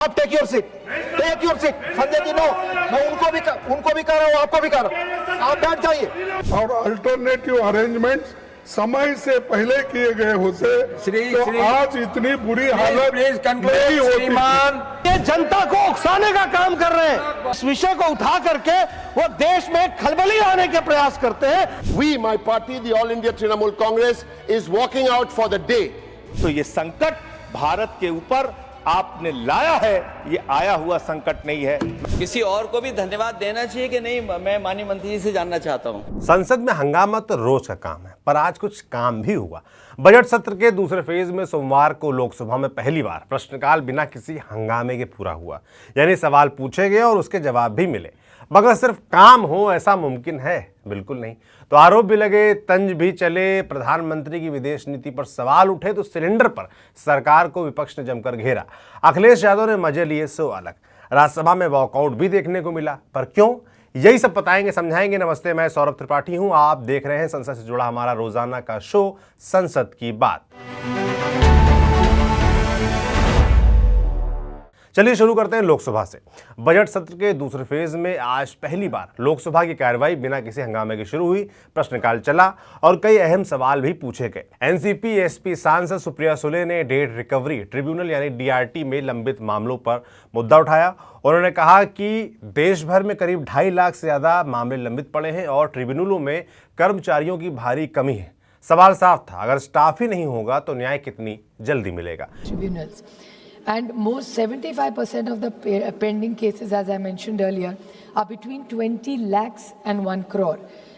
आप take your seat Sanjay ji. No, मैं उनको भी कह रहा हूँ, आपको भी कह रहा हूँ, आप बैठ जाइए। और अल्टरनेटिव अरेंजमेंट समय से पहले किए गए होते तो आज इतनी बुरी हालत नहीं होती। ये जनता को उकसाने का काम कर रहे हैं, इस विषय को उठा करके वो देश में खलबली लाने के प्रयास करते हैं। We, my party, the All India Trinamool Congress, is walking out for the day. तो ये संकट भारत के ऊपर आपने लाया है, ये आया हुआ संकट नहीं है। किसी और को भी धन्यवाद देना चाहिए कि नहीं, मैं माननीय मंत्री जी से जानना चाहता हूं। संसद में हंगामा तो रोज का काम है, पर आज कुछ काम भी हुआ। बजट सत्र के दूसरे फेज में सोमवार को लोकसभा में पहली बार प्रश्नकाल बिना किसी हंगामे के पूरा हुआ, यानी सवाल पूछे गए और उसके जवाब भी मिले। मगर सिर्फ काम हो ऐसा मुमकिन है? बिल्कुल नहीं। तो आरोप भी लगे, तंज भी चले, प्रधानमंत्री की विदेश नीति पर सवाल उठे तो सिलेंडर पर सरकार को विपक्ष ने जमकर घेरा। अखिलेश यादव ने मजे लिए सो अलग, राज्यसभा में वॉकआउट भी देखने को मिला। पर क्यों, यही सब बताएंगे, समझाएंगे। नमस्ते, मैं सौरभ त्रिपाठी हूं, आप देख रहे हैं संसद से जुड़ा हमारा रोजाना का शो संसद की बात। चलिए शुरू करते हैं लोकसभा से। बजट सत्र के दूसरे फेज में आज पहली बार लोकसभा की कार्रवाई बिना किसी हंगामे के शुरू हुई। प्रश्नकाल चला और कई अहम सवाल भी पूछे गए। एनसीपी एसपी सांसद सुप्रिया सुले ने डेट रिकवरी ट्रिब्यूनल यानी डीआरटी में लंबित मामलों पर मुद्दा उठाया। उन्होंने कहा कि देश भर में करीब 2.5 लाख से ज्यादा मामले लंबित पड़े हैं और ट्रिब्यूनलों में कर्मचारियों की भारी कमी है। सवाल साफ था, अगर स्टाफ ही नहीं होगा तो न्याय कितनी जल्दी मिलेगा। And most 75% of the pending cases, as I mentioned earlier, are between 20 lakhs and 1 crore.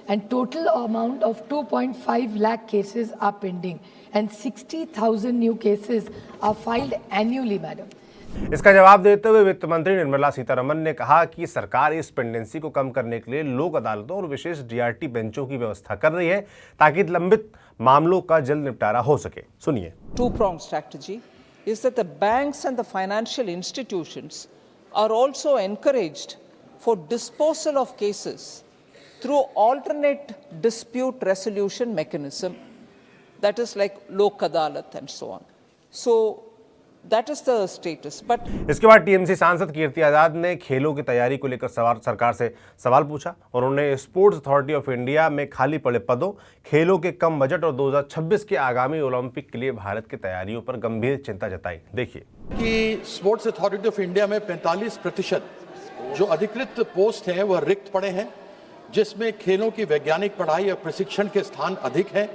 And total amount of 2.5 lakh cases are pending. And 60,000 new cases are filed annually, madam. इसका जवाब देते हुए वित्त मंत्री निर्मला सीतारमण ने कहा कि सरकार इस पेंडेंसी को कम करने के लिए लोक अदालतों और विशेष डीआरटी बेंचों की व्यवस्था कर रही है ताकि लंबित मामलों का जल्द निपटारा हो सके। सुनिए। Two-pronged strategy is that the banks and the financial institutions are also encouraged for disposal of cases through alternate dispute resolution mechanism, that is like Lok Adalat and so on. So that is the status. But इसके बाद TMC सांसद कीर्ति आजाद ने खेलों की तैयारी को लेकर सरकार से सवाल पूछा और उन्होंने स्पोर्ट्स अथॉरिटी ऑफ इंडिया में खाली पड़े पदों, खेलों के कम बजट और 2026 के आगामी ओलंपिक के लिए भारत की तैयारियों पर गंभीर चिंता जताई। देखिए कि स्पोर्ट्स अथॉरिटी ऑफ इंडिया में 45% जो अधिकृत पोस्ट हैं वह रिक्त पड़े हैं, जिसमें खेलों की वैज्ञानिक पढ़ाई और प्रशिक्षण के स्थान अधिक हैं।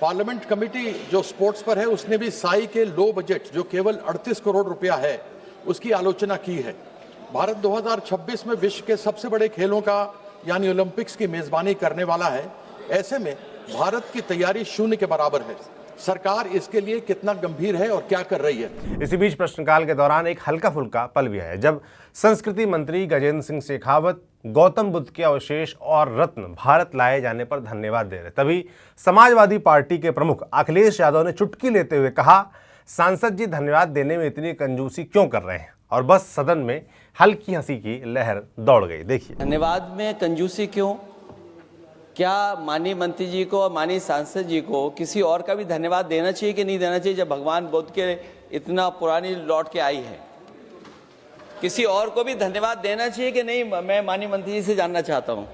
पार्लियामेंट कमेटी जो स्पोर्ट्स पर है उसने भी साई के लो बजट जो केवल 38 करोड़ रुपया है उसकी आलोचना की है। भारत 2026 में विश्व के सबसे बड़े खेलों का यानी ओलंपिक्स की मेजबानी करने वाला है। ऐसे में भारत की तैयारी शून्य के बराबर है। सरकार इसके लिए कितना गंभीर है और क्या कर रही है। इसी बीच प्रश्नकाल के दौरान एक हल्का फुल्का पल भी आया जब संस्कृति मंत्री गजेंद्र सिंह शेखावत गौतम बुद्ध के अवशेष और रत्न भारत लाए जाने पर धन्यवाद दे रहे। तभी समाजवादी पार्टी के प्रमुख अखिलेश यादव ने चुटकी लेते हुए कहा, सांसद जी धन्यवाद देने में इतनी कंजूसी क्यों कर रहे हैं? और बस सदन में हल्की हंसी की लहर दौड़ गई। देखिए। धन्यवाद में कंजूसी क्यों? क्या माननीय मंत्री जी को और माननीय सांसद जी को किसी और का भी धन्यवाद देना चाहिए कि नहीं देना चाहिए जब भगवान बुद्ध के इतना पुरानी लौट के आई है? किसी और को भी धन्यवाद देना चाहिए कि नहीं, मैं माननीय मंत्री जी से जानना चाहता हूं।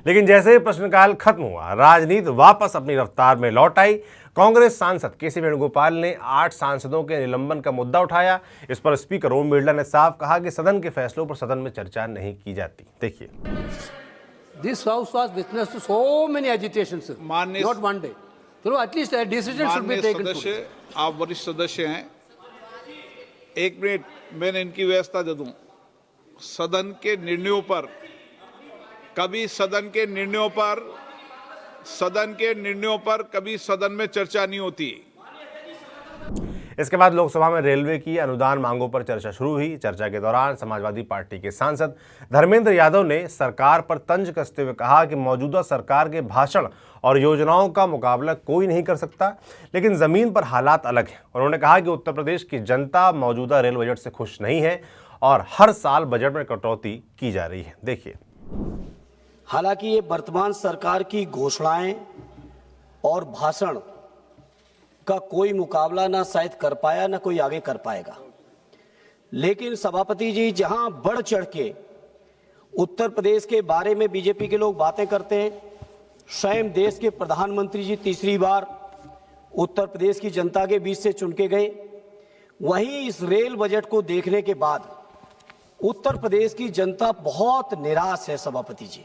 लेकिन जैसे ही प्रश्नकाल खत्म हुआ, राजनीति वापस अपनी रफ्तार में लौट आई। कांग्रेस सांसद के सी वेणुगोपाल ने 8 सांसदों के निलंबन का मुद्दा उठाया। इस पर स्पीकर ओम बिरला ने साफ कहा कि सदन के फैसलों पर सदन में चर्चा नहीं की जाती। देखिए। This house was witness to so many agitations, not one day. So at least a decision should be taken. सदस्य, आप वरिष्ठ सदस्य हैं, 1 मिनट मैंने इनकी व्यवस्था दे दूं। सदन के निर्णयों पर कभी सदन के निर्णयों पर कभी सदन में चर्चा नहीं होती। इसके बाद लोकसभा में रेलवे की अनुदान मांगों पर चर्चा शुरू हुई। चर्चा के दौरान समाजवादी पार्टी के सांसद धर्मेंद्र यादव ने सरकार पर तंज कसते हुए कहा कि मौजूदा सरकार के भाषण और योजनाओं का मुकाबला कोई नहीं कर सकता, लेकिन जमीन पर हालात अलग हैं। उन्होंने कहा कि उत्तर प्रदेश की जनता मौजूदा रेल बजट से खुश नहीं है और हर साल बजट में कटौती की जा रही है। देखिए। हालांकि ये वर्तमान सरकार की घोषणाएं और भाषण का कोई मुकाबला ना शायद कर पाया ना कोई आगे कर पाएगा। लेकिन सभापति जी, जहां बढ़ चढ़ के उत्तर प्रदेश के बारे में बीजेपी के लोग बातें करते हैं, स्वयं देश के प्रधानमंत्री जी तीसरी बार उत्तर प्रदेश की जनता के बीच से चुन के गए, वहीं इस रेल बजट को देखने के बाद उत्तर प्रदेश की जनता बहुत निराश है सभापति जी।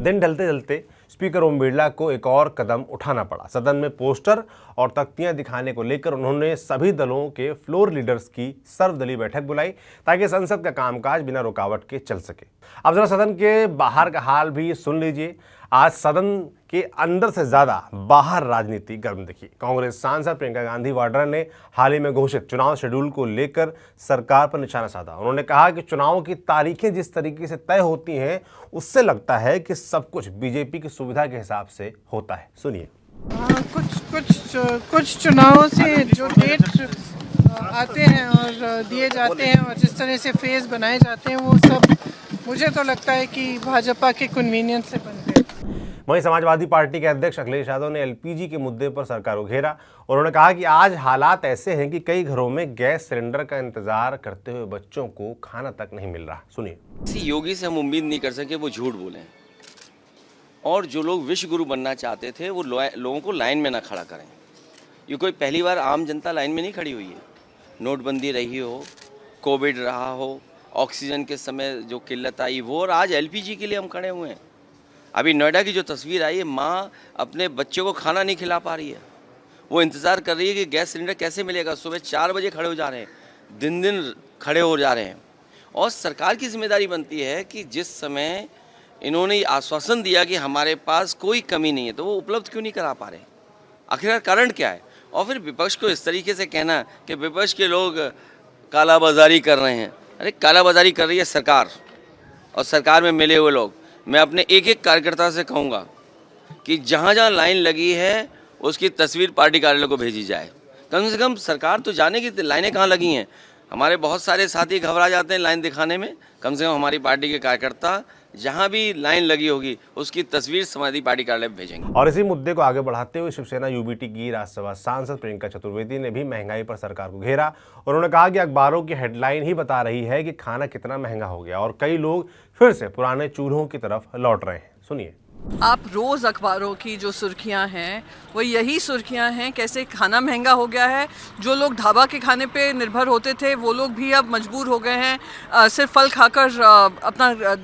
दिन ढलते ढलते स्पीकर ओम बिरला को एक और कदम उठाना पड़ा। सदन में पोस्टर और तख्तियां दिखाने को लेकर उन्होंने सभी दलों के फ्लोर लीडर्स की सर्वदलीय बैठक बुलाई ताकि संसद का कामकाज बिना रुकावट के चल सके। अब जरा सदन के बाहर का हाल भी सुन लीजिए। आज सदन के अंदर से ज्यादा बाहर राजनीति गर्म दिखी। कांग्रेस सांसद प्रियंका गांधी वाड्रा ने हाल ही में घोषित चुनाव शेड्यूल को लेकर सरकार पर निशाना साधा। उन्होंने कहा कि चुनाव की तारीखें जिस तरीके से तय होती हैं, उससे लगता है कि सब कुछ बीजेपी की सुविधा के हिसाब से होता है। सुनिए। कुछ चुनावों से जो डेट आते हैं और दिए जाते हैं और जिस तरह से फेज बनाए जाते हैं, वो सब मुझे तो लगता है कि भाजपा के कन्वीनियंस से बनते हैं। वहीं समाजवादी पार्टी के अध्यक्ष अखिलेश यादव ने एलपीजी के मुद्दे पर सरकार को घेरा। उन्होंने कहा कि आज हालात ऐसे हैं कि कई घरों में गैस सिलेंडर का इंतजार करते हुए बच्चों को खाना तक नहीं मिल रहा। सुनिए। किसी योगी से हम उम्मीद नहीं कर सके वो झूठ बोलें, और जो लोग विश्व गुरु बनना चाहते थे वो लोगों को लाइन में ना खड़ा करें। ये कोई पहली बार आम जनता लाइन में नहीं खड़ी हुई है। नोटबंदी रही हो, कोविड रहा हो, ऑक्सीजन के समय जो किल्लत आई वो, और आज एलपीजी के लिए हम खड़े हुए हैं। अभी नोएडा की जो तस्वीर आई है, माँ अपने बच्चे को खाना नहीं खिला पा रही है, वो इंतज़ार कर रही है कि गैस सिलेंडर कैसे मिलेगा। सुबह 4 बजे खड़े हो जा रहे हैं, दिन दिन खड़े हो जा रहे हैं। और सरकार की जिम्मेदारी बनती है कि जिस समय इन्होंने आश्वासन दिया कि हमारे पास कोई कमी नहीं है, तो वो उपलब्ध क्यों नहीं करा पा रहे? आखिरकार कारण क्या है? और फिर विपक्ष को इस तरीके से कहना कि विपक्ष के लोग कालाबाजारी कर रहे हैं। अरे कालाबाजारी कर रही है सरकार और सरकार में मिले हुए लोग। मैं अपने एक एक कार्यकर्ता से कहूँगा कि जहाँ जहाँ लाइन लगी है उसकी तस्वीर पार्टी कार्यालय को भेजी जाए। कम से कम सरकार तो जाने की लाइनें कहाँ लगी हैं। हमारे बहुत सारे साथी घबरा जाते हैं लाइन दिखाने में। कम से कम हमारी पार्टी के कार्यकर्ता जहां भी लाइन लगी होगी उसकी तस्वीर समाजवादी पार्टी कार्यालय में भेजेंगे। और इसी मुद्दे को आगे बढ़ाते हुए शिवसेना यूबीटी की राज्यसभा सांसद प्रियंका चतुर्वेदी ने भी महंगाई पर सरकार को घेरा। उन्होंने कहा कि अखबारों की हेडलाइन ही बता रही है कि खाना कितना महंगा हो गया और कई लोग फिर से पुराने चूल्हों की तरफ लौट रहे हैं। सुनिए। आप रोज़ अखबारों की जो सुर्खियां हैं वो यही सुर्खियां हैं, कैसे खाना महंगा हो गया है। जो लोग ढाबा के खाने पे निर्भर होते थे वो लोग भी अब मजबूर हो गए हैं सिर्फ फल खाकर अपना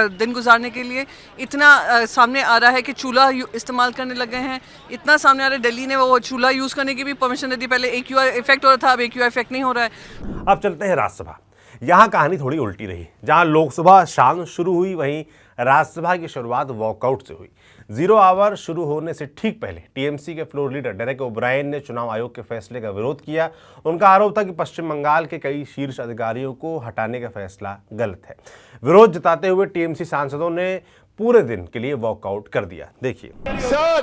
दिन गुजारने के लिए। इतना सामने आ रहा है कि चूल्हा इस्तेमाल करने लगे हैं। इतना सामने आ रहा है, दिल्ली ने वो चूल्हा यूज़ करने की भी परमिशन दे दी। पहले AQI इफेक्ट हो रहा था, अब AQI इफेक्ट नहीं हो रहा है। अब चलते हैं राज्यसभा। यहाँ कहानी थोड़ी उल्टी रही। जहाँ लोकसभा शाम शुरू हुई, वहीं राज्यसभा की शुरुआत वॉकआउट से हुई। 0 आवर शुरू होने से ठीक पहले टीएमसी के फ्लोर लीडर डेरेक ओब्रायन ने चुनाव आयोग के फैसले का विरोध किया। उनका आरोप था कि पश्चिम बंगाल के कई शीर्ष अधिकारियों को हटाने का फैसला गलत है। विरोध जताते हुए टीएमसी सांसदों ने पूरे दिन के लिए वॉकआउट कर दिया। देखिए। Sir,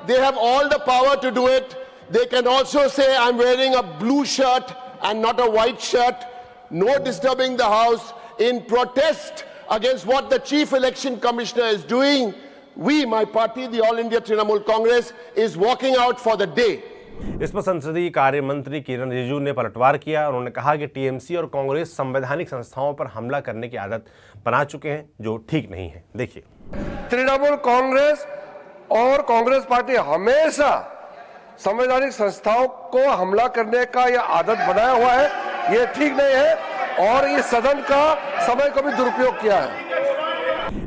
they have all the power to do it. They can also say I'm wearing a blue shirt and not a white shirt. No disturbing the house in protest against what the Chief Election Commissioner is doing. We, my party, the All India Trinamool Congress, is walking out for the day. इस पर संसदीय कार्य मंत्री किरण रिजिजू ने पलटवार किया। उन्होंने कहा कि टीएमसी और कांग्रेस संवैधानिक संस्थाओं पर हमला करने की आदत बना चुके हैं, जो ठीक नहीं है। देखिए। तृणमूल कांग्रेस और कांग्रेस पार्टी हमेशा संवैधानिक संस्थाओं को हमला करने का यह आदत बनाया हुआ है, ये ठीक नहीं है और इस सदन का समय को भी दुरुपयोग किया है।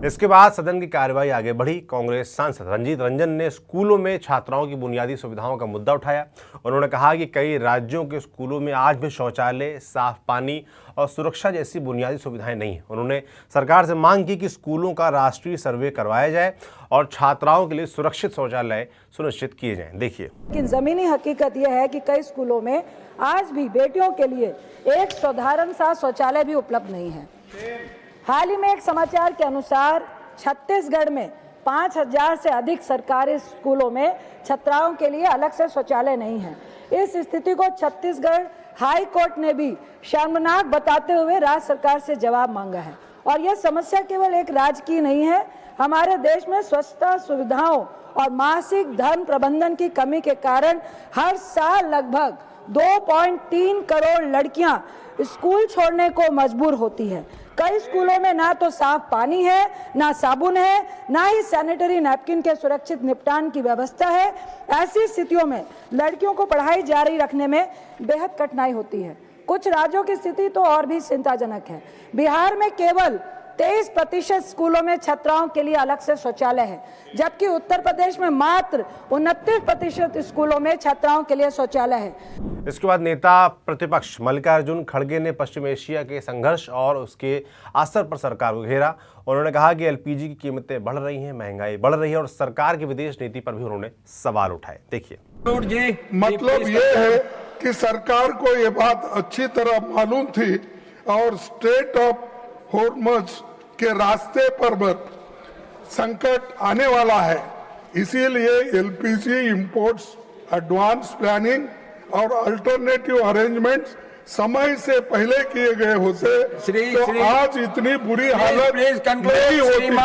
इसके बाद सदन की कार्यवाही आगे बढ़ी। कांग्रेस सांसद रंजीत रंजन ने स्कूलों में छात्राओं की बुनियादी सुविधाओं का मुद्दा उठाया। उन्होंने कहा कि कई राज्यों के स्कूलों में आज भी शौचालय, साफ पानी और सुरक्षा जैसी बुनियादी सुविधाएं नहीं हैं। उन्होंने सरकार से मांग की कि स्कूलों का राष्ट्रीय सर्वे करवाया जाए और छात्राओं के लिए सुरक्षित शौचालय सुनिश्चित किए जाएं। देखिए। लेकिन जमीनी हकीकत यह है कि कई स्कूलों में आज भी बेटियों के लिए एक साधारण सा शौचालय भी उपलब्ध नहीं है। हाल ही में एक समाचार के अनुसार छत्तीसगढ़ में 5000 से अधिक सरकारी स्कूलों में छात्राओं के लिए अलग से शौचालय नहीं है। इस स्थिति को छत्तीसगढ़ हाई कोर्ट ने भी शर्मनाक बताते हुए राज्य सरकार से जवाब मांगा है। और यह समस्या केवल एक राज्य की नहीं है। हमारे देश में स्वच्छता सुविधाओं और मासिक धन प्रबंधन की कमी के कारण हर साल लगभग 2.3 करोड़ लड़कियां स्कूल छोड़ने को मजबूर होती है। कई स्कूलों में ना तो साफ पानी है, ना साबुन है, ना ही सैनिटरी नैपकिन के सुरक्षित निपटान की व्यवस्था है। ऐसी स्थितियों में लड़कियों को पढ़ाई जारी रखने में बेहद कठिनाई होती है। कुछ राज्यों की स्थिति तो और भी चिंताजनक है। बिहार में केवल 23% स्कूलों में छात्राओं के लिए अलग से शौचालय है, जबकि उत्तर प्रदेश में मात्र 29% स्कूलों में छात्राओं के लिए शौचालय है। इसके बाद नेता प्रतिपक्ष मल्लिकार्जुन खड़गे ने पश्चिम एशिया के संघर्ष और उसके असर पर सरकार को घेरा। उन्होंने कहा कि एलपीजी की कीमतें बढ़ रही हैं, महंगाई बढ़ रही है और सरकार की विदेश नीति पर भी उन्होंने सवाल उठाए। देखिए, मतलब ये है कि सरकार को ये बात अच्छी तरह मालूम थी और स्ट्रेट ऑफ हॉर्मज के रास्ते पर संकट आने वाला है, इसीलिए एलपीजी इंपोर्ट्स एडवांस प्लानिंग और अल्टरनेटिव अरेंजमेंट्स समय से पहले किए गए होते तो आज इतनी बुरी हालत नहीं होती।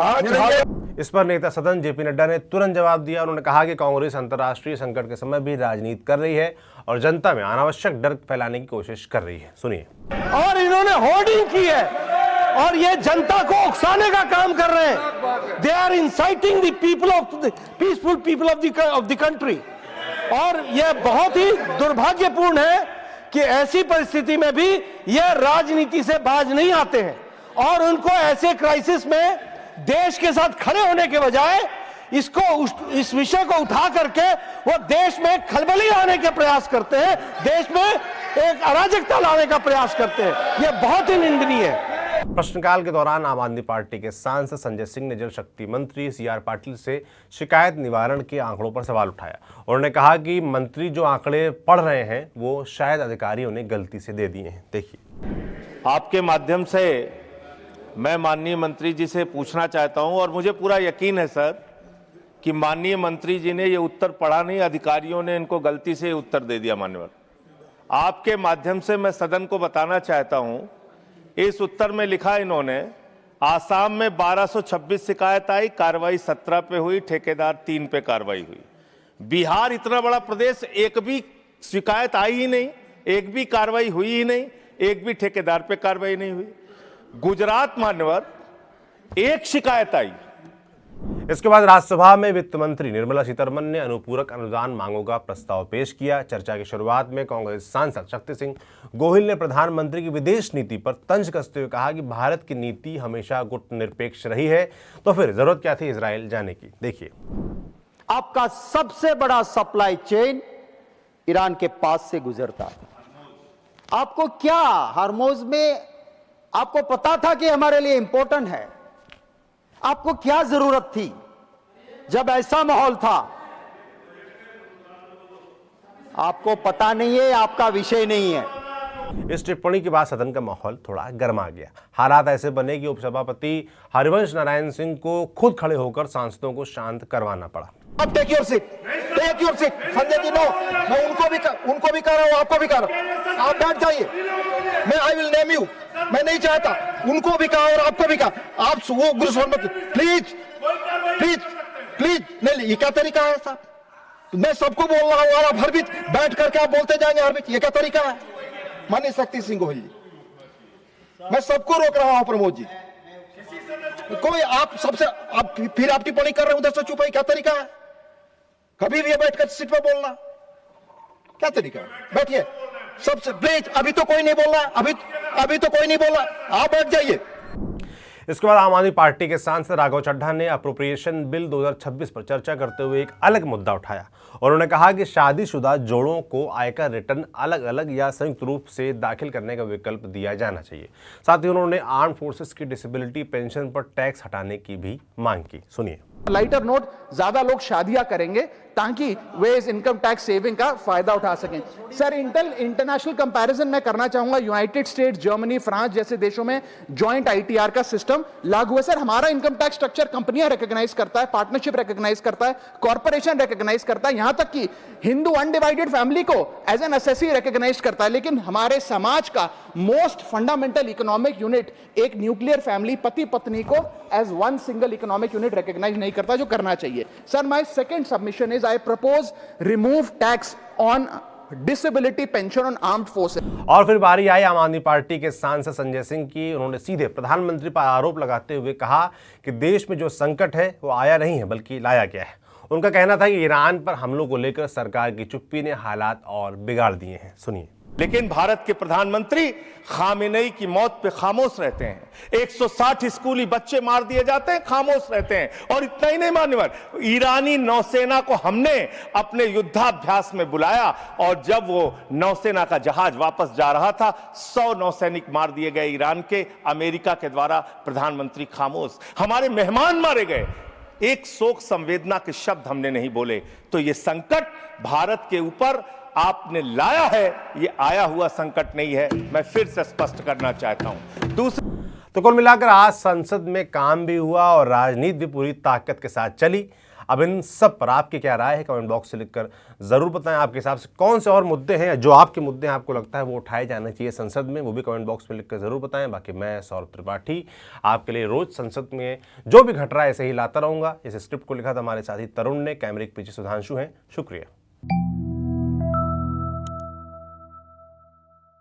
आज इस पर नेता सदन जेपी नड्डा ने तुरंत जवाब दिया। उन्होंने कहा कि कांग्रेस अंतर्राष्ट्रीय संकट के समय भी राजनीति कर रही है और जनता में अनावश्यक डर फैलाने की कोशिश कर रही है। सुनिए। और इन्होंने होर्डिंग की है और ये जनता को उकसाने का काम कर रहे हैं। They are inciting the people of the peaceful people of the country. और यह बहुत ही दुर्भाग्यपूर्ण है कि ऐसी परिस्थिति में भी यह राजनीति से बाज नहीं आते हैं और उनको ऐसे क्राइसिस में देश के साथ खड़े होने के बजाय इस विषय को उठा करके वो देश में खलबली लाने के प्रयास करते हैं, देश में एक अराजकता लाने का प्रयास करते हैं। यह बहुत ही निंदनीय है। प्रश्नकाल के दौरान आम आदमी पार्टी के सांसद संजय सिंह ने जल शक्ति मंत्री सीआर पाटिल से शिकायत निवारण के आंकड़ों पर सवाल उठाया। उन्होंने कहा कि मंत्री जो आंकड़े पढ़ रहे हैं वो शायद अधिकारियों ने गलती से दे दिए हैं। देखिए, आपके माध्यम से मैं माननीय मंत्री जी से पूछना चाहता हूं और मुझे पूरा यकीन है सर कि माननीय मंत्री जी ने ये उत्तर पढ़ा नहीं, अधिकारियों ने इनको गलती से उत्तर दे दिया। मान्यवर, आपके माध्यम से मैं सदन को बताना चाहता हूं, इस उत्तर में लिखा इन्होंने आसाम में 1226 शिकायत आई, कार्रवाई 17 पे हुई, ठेकेदार 3 पे कार्रवाई हुई। बिहार इतना बड़ा प्रदेश, एक भी शिकायत आई ही नहीं, एक भी कार्रवाई हुई ही नहीं, एक भी ठेकेदार पे कार्रवाई नहीं हुई। गुजरात मान्यवर 1 शिकायत आई। इसके बाद राज्यसभा में वित्त मंत्री निर्मला सीतारमण ने अनुपूरक अनुदान मांगों का प्रस्ताव पेश किया। चर्चा की शुरुआत में कांग्रेस सांसद शक्ति सिंह गोहिल ने प्रधानमंत्री की विदेश नीति पर तंज कसते हुए कहा कि भारत की नीति हमेशा गुटनिरपेक्ष रही है, तो फिर जरूरत क्या थी इजराइल जाने की। देखिए, आपका सबसे बड़ा सप्लाई चेन ईरान के पास से गुजरता है। आपको क्या हरमोज में आपको पता था कि हमारे लिए इंपॉर्टेंट है? आपको क्या जरूरत थी जब ऐसा माहौल था? आपको पता नहीं है, आपका विषय नहीं है। इस टिप्पणी के बाद सदन का माहौल थोड़ा गर्मा गया। हालात ऐसे बने कि उपसभापति हरिवंश नारायण सिंह को खुद खड़े होकर सांसदों को शांत करवाना पड़ा। अब take your seat, take your seat. Sanjay ji, no, मैं उनको भी कह रहा हूं, आपको भी कह रहा हूं, आप बैठ जाइए। मैं आई विल नेम यू, मैं नहीं चाहता, उनको भी कहा और आपको भी कहा, आप वो गुस्सा मत, प्लीज प्लीज प्लीज। नहीं, ये क्या तरीका है साहब? मैं सबको बोल रहा हूं और आप हर बीच बैठ करके आप बोलते जाएंगे हर बीच, ये क्या तरीका है? माननीय शक्ति सिंह गोहिल जी, मैं सबको रोक रहा हूं। प्रमोद जी, कोई आप सबसे आप फिर आप टिप्पणी कर रहे हैं, उधर से चुप है, क्या तरीका है? कभी भी बैठकर सीट पर बोलना क्या तरीका है? बैठिए सबसे प्लीज। अभी तो कोई नहीं बोल रहा, अभी तो कोई नहीं बोल रहा, आप बैठ जाइए। इसके बाद आम आदमी पार्टी के सांसद राघव चड्ढा ने अप्रोप्रिएशन बिल 2026 पर चर्चा करते हुए एक अलग मुद्दा उठाया। उन्होंने कहा कि शादीशुदा जोड़ों को आयकर रिटर्न अलग अलग या संयुक्त रूप से दाखिल करने का विकल्प दिया जाना चाहिए। साथ ही उन्होंने आर्म फोर्सेस की डिसेबिलिटी पेंशन पर टैक्स हटाने की भी मांग की। सुनिए। लाइटर नोट, ज्यादा लोग शादियां करेंगे ताकि वे इस इनकम टैक्स सेविंग का फायदा उठा सकें। सर, इंटरनेशनल कंपैरिजन मैं करना चाहूंगा। यूनाइटेड स्टेट्स, जर्मनी, फ्रांस जैसे देशों में जॉइंट आईटीआर का सिस्टम लागू है। सर, हमारा इनकम टैक्स स्ट्रक्चर कंपनियां रिकॉग्नाइज करता है, पार्टनरशिप रिकॉग्नाइज करता है, कॉर्पोरेशन रिकॉग्नाइज करता है, यहां तक कि हिंदू अनडिवाइडेड फैमिली को एज एन एसएससी रिकॉग्नाइज करता है। लेकिन हमारे समाज का मोस्ट फंडामेंटल इकोनॉमिक यूनिट, एक न्यूक्लियर फैमिली, पति पत्नी को as one single economic unit recognise नहीं करता, जो करना चाहिए। Sir, my second submission is I propose remove tax on disability pension on armed forces. और फिर बारी आई आम आदमी पार्टी के सांसद संजय सिंह की। उन्होंने सीधे प्रधानमंत्री पर आरोप लगाते हुए कहा कि देश में जो संकट है वो आया नहीं है बल्कि लाया गया है। उनका कहना था कि ईरान पर हमलों को लेकर सरकार की चुप्पी ने हालात और बिगाड़ दिए हैं। सुनिए। लेकिन भारत के प्रधानमंत्री खामेनेई की मौत पे खामोश रहते हैं। 160 स्कूली बच्चे मार दिए जाते हैं, खामोश रहते हैं। और इतना ही नहीं मान्यवर, ईरानी नौसेना को हमने अपने युद्धाभ्यास में बुलाया और जब वो नौसेना का जहाज वापस जा रहा था 100 नौसैनिक मार दिए गए ईरान के, अमेरिका के द्वारा। प्रधानमंत्री खामोश। हमारे मेहमान मारे गए, एक शोक संवेदना के शब्द हमने नहीं बोले। तो ये संकट भारत के ऊपर आपने लाया है, ये आया हुआ संकट नहीं है, मैं फिर से स्पष्ट करना चाहता हूं। दूसरा, तो कुल मिलाकर आज संसद में काम भी हुआ और राजनीति भी पूरी ताकत के साथ चली। अब इन सब पर आपकी क्या राय है, कमेंट बॉक्स से लिखकर जरूर बताएं। आपके हिसाब से कौन से और मुद्दे हैं, जो आपके मुद्दे हैं आपको लगता है वो उठाए जाने चाहिए संसद में, वो भी कमेंट बॉक्स में लिखकर जरूर बताएं। बाकी मैं सौरभ त्रिपाठी आपके लिए रोज संसद में जो भी घट रहा है ऐसे ही लाता रहूंगा। इस स्क्रिप्ट को लिखा था हमारे साथी तरुण ने, कैमरे के पीछे सुधांशु हैं। शुक्रिया।